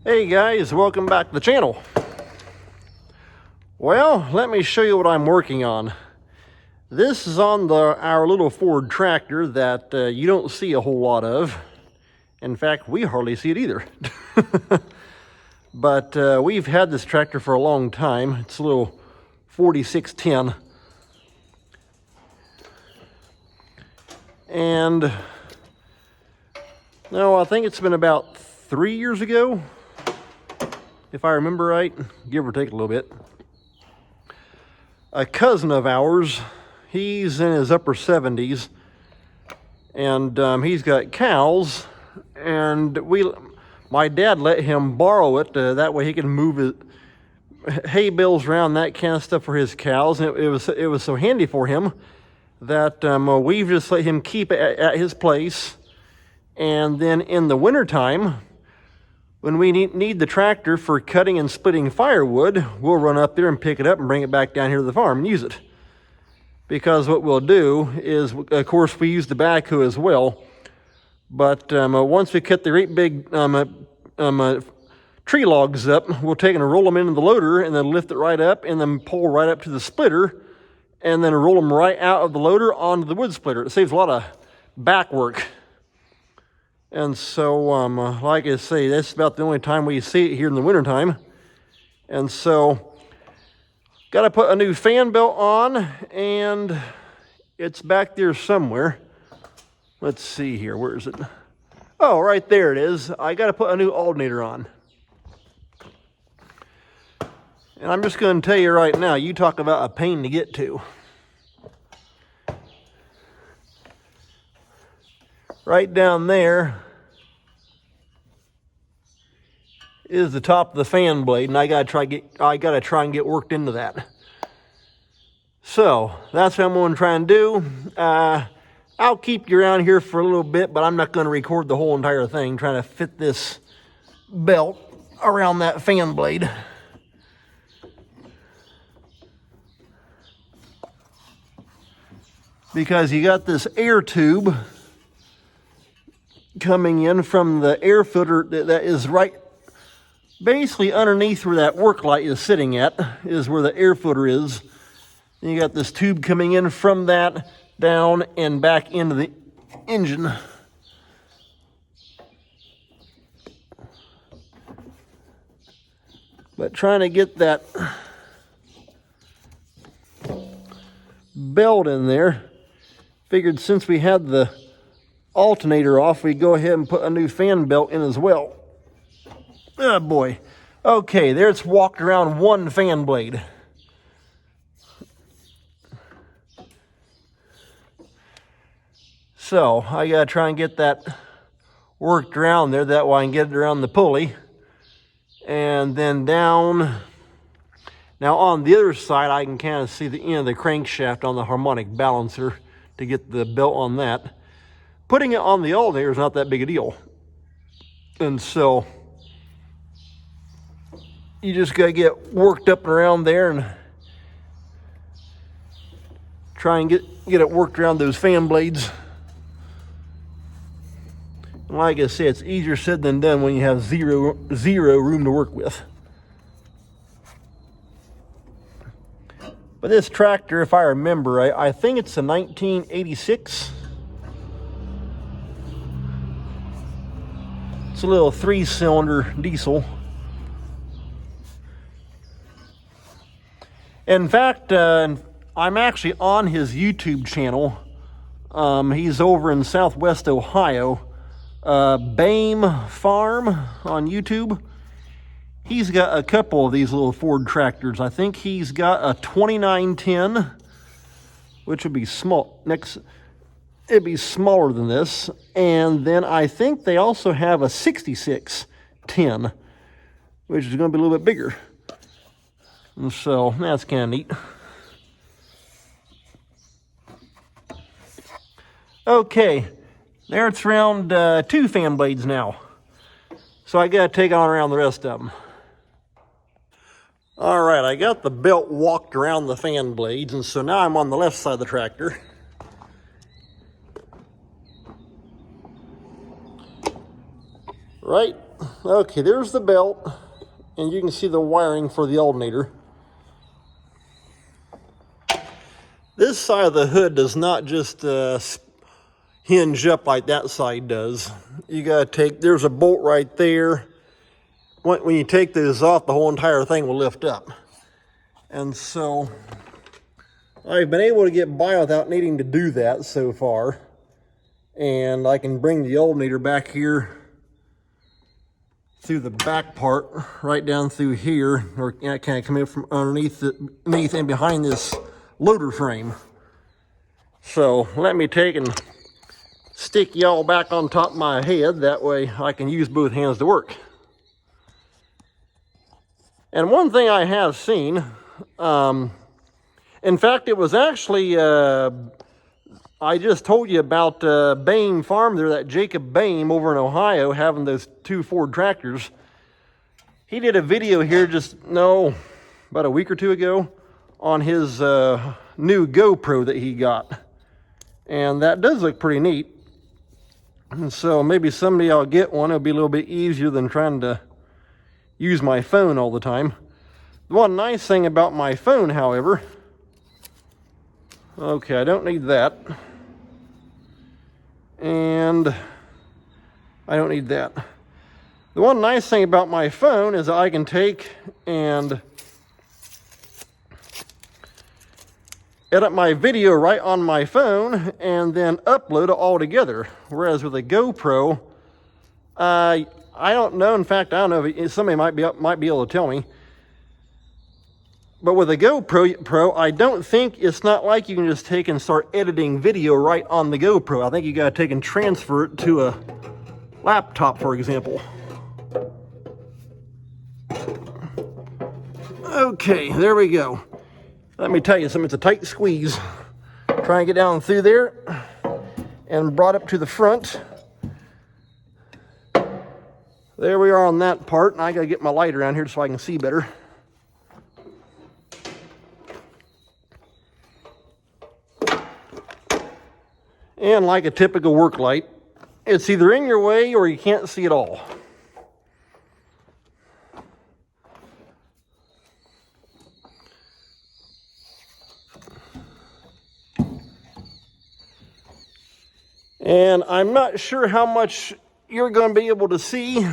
Hey guys, welcome back to the channel. Well, let me show you what I'm working on. This is on our little Ford tractor that you don't see a whole lot of. In fact, we hardly see it either. But we've had this tractor for a long time. It's a little 4610. And no, I think it's been about 3 years ago, if I remember right, give or take a little bit. A cousin of ours, he's in his upper 70s, and he's got cows, and my dad let him borrow it, that way he can move his hay bales around, that kind of stuff for his cows. And it was so handy for him that we've just let him keep it at his place. And then in the wintertime, when we need the tractor for cutting and splitting firewood, we'll run up there and pick it up and bring it back down here to the farm and use it. Because what we'll do is, of course, we use the backhoe as well. But once we cut the great big tree logs up, we'll take and roll them into the loader and then lift it right up and then pull right up to the splitter and then roll them right out of the loader onto the wood splitter. It saves a lot of back work. And so, like I say, that's about the only time we see it here in the wintertime. And so, got to put a new fan belt on, and it's back there somewhere. Let's see here, where is it? Oh, right there it is. I got to put a new alternator on. And I'm just going to tell you right now, you talk about a pain to get to. Right down there is the top of the fan blade, and I gotta try and get worked into that. So that's what I'm going to try and do. I'll keep you around here for a little bit, but I'm not going to record the whole entire thing, trying to fit this belt around that fan blade. Because you got this air tube coming in from the air filter that is right basically underneath where that work light is sitting at, is where the air filter is. And you got this tube coming in from that down and back into the engine. But trying to get that belt in there, figured since we had the alternator off, we go ahead and put a new fan belt in as well. Oh boy. Okay, there it's walked around one fan blade. So I gotta try and get that worked around there, that way I can get it around the pulley. And then down. Now on the other side, I can kind of see the end of the crankshaft on the harmonic balancer to get the belt on that. Putting it on the alternator is not that big a deal. And so you just gotta get worked up and around there and try and get it worked around those fan blades. And like I said, it's easier said than done when you have zero room to work with. But this tractor, if I remember, I think it's a 1986. It's a little 3-cylinder diesel. In fact, I'm actually on his YouTube channel. He's over in Southwest Ohio, Bame Farm on YouTube. He's got a couple of these little Ford tractors. I think he's got a 2910, which would be small. It'd be smaller than this. And then I think they also have a 6610, which is going to be a little bit bigger. And so that's kind of neat. Okay, there it's around 2 fan blades now. So I got to take on around the rest of them. All right, I got the belt walked around the fan blades, and so now I'm on the left side of the tractor. Right Okay, there's the belt, and you can see the wiring for the alternator. This side of the hood does not just hinge up like that side does. You gotta take, there's a bolt right there. When you take this off, the whole entire thing will lift up. And so I've been able to get by without needing to do that so far. And I can bring the alternator back here through the back part, right down through here, or kind of come in from underneath and behind this loader frame. So let me take and stick y'all back on top of my head. That way I can use both hands to work. And one thing I have seen, in fact, it was actually, I just told you about Bain Farm there, that Jacob Bain over in Ohio having those 2 Ford tractors. He did a video here about a week or 2 ago on his new GoPro that he got. And that does look pretty neat. And so maybe someday I'll get one. It'll be a little bit easier than trying to use my phone all the time. The one nice thing about my phone, however, okay, I don't need that. And I don't need that. The one nice thing about my phone is that I can take and edit my video right on my phone and then upload it all together. Whereas with a GoPro, I don't know. In fact, I don't know if somebody might be able to tell me. But with a GoPro, I don't think, it's not like you can just take and start editing video right on the GoPro. I think you gotta take and transfer it to a laptop, for example. Okay, there we go. Let me tell you something, it's a tight squeeze. Try and get down through there and brought up to the front. There we are on that part, and I gotta get my light around here so I can see better. And like a typical work light, it's either in your way or you can't see it all. And I'm not sure how much you're going to be able to see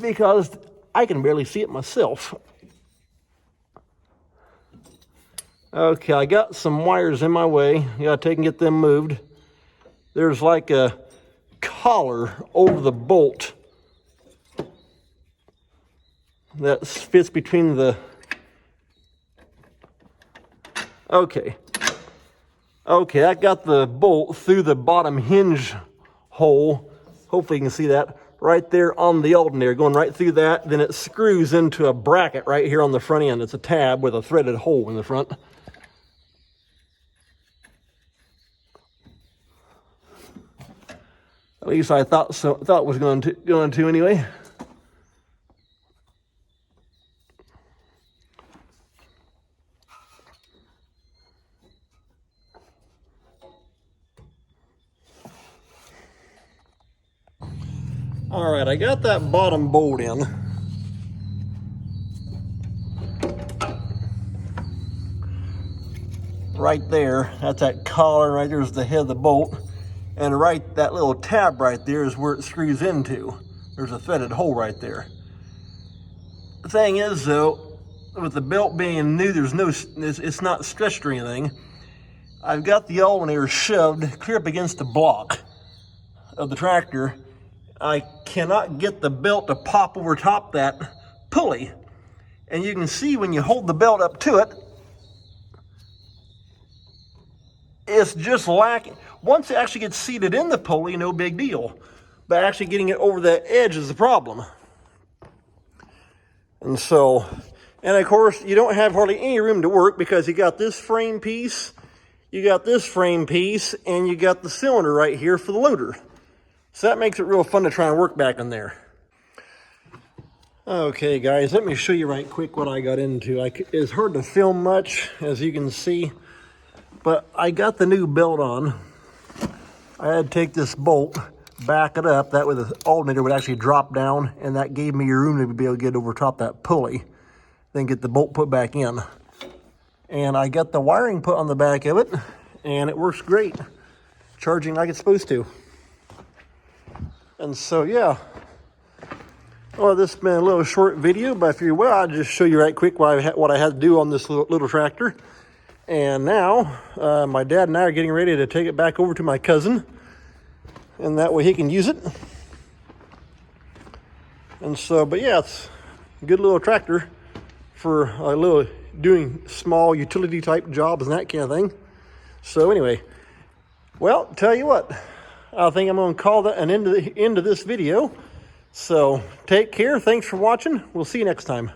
because I can barely see it myself. Okay, I got some wires in my way. You gotta take and get them moved. There's like a collar over the bolt that fits between the... Okay, I got the bolt through the bottom hinge hole. Hopefully you can see that right there on the alternator, going right through that. Then it screws into a bracket right here on the front end. It's a tab with a threaded hole in the front. At least I thought so. Thought it was going to anyway. All right, I got that bottom bolt in. Right there, that's that collar right there's the head of the bolt. And right, that little tab right there is where it screws into. There's a threaded hole right there. The thing is though, with the belt being new, it's not stretched or anything. I've got the alternator shoved clear up against the block of the tractor. I cannot get the belt to pop over top that pulley. And you can see when you hold the belt up to it, it's just lacking. Once it actually gets seated in the pulley, no big deal. But actually getting it over that edge is the problem. And so, and of course, you don't have hardly any room to work because you got this frame piece, you got this frame piece, and you got the cylinder right here for the loader. So that makes it real fun to try and work back in there. Okay, guys, let me show you right quick what I got into. It's hard to film much, as you can see, but I got the new belt on. I had to take this bolt. back it up. That way the alternator would actually drop down, and that gave me room to be able to get over top that pulley, then get the bolt put back in. And I got the wiring put on the back of it, and it works great, charging like it's supposed to. And so, yeah. Well, this has been a little short video, but if you're well, I'll just show you right quick what I had to do on this little tractor. And now, my dad and I are getting ready to take it back over to my cousin, and that way he can use it. And so, but yeah, it's a good little tractor for a little doing small utility type jobs and that kind of thing. So anyway, well, tell you what, I think I'm going to call that an end to this video. So take care. Thanks for watching. We'll see you next time.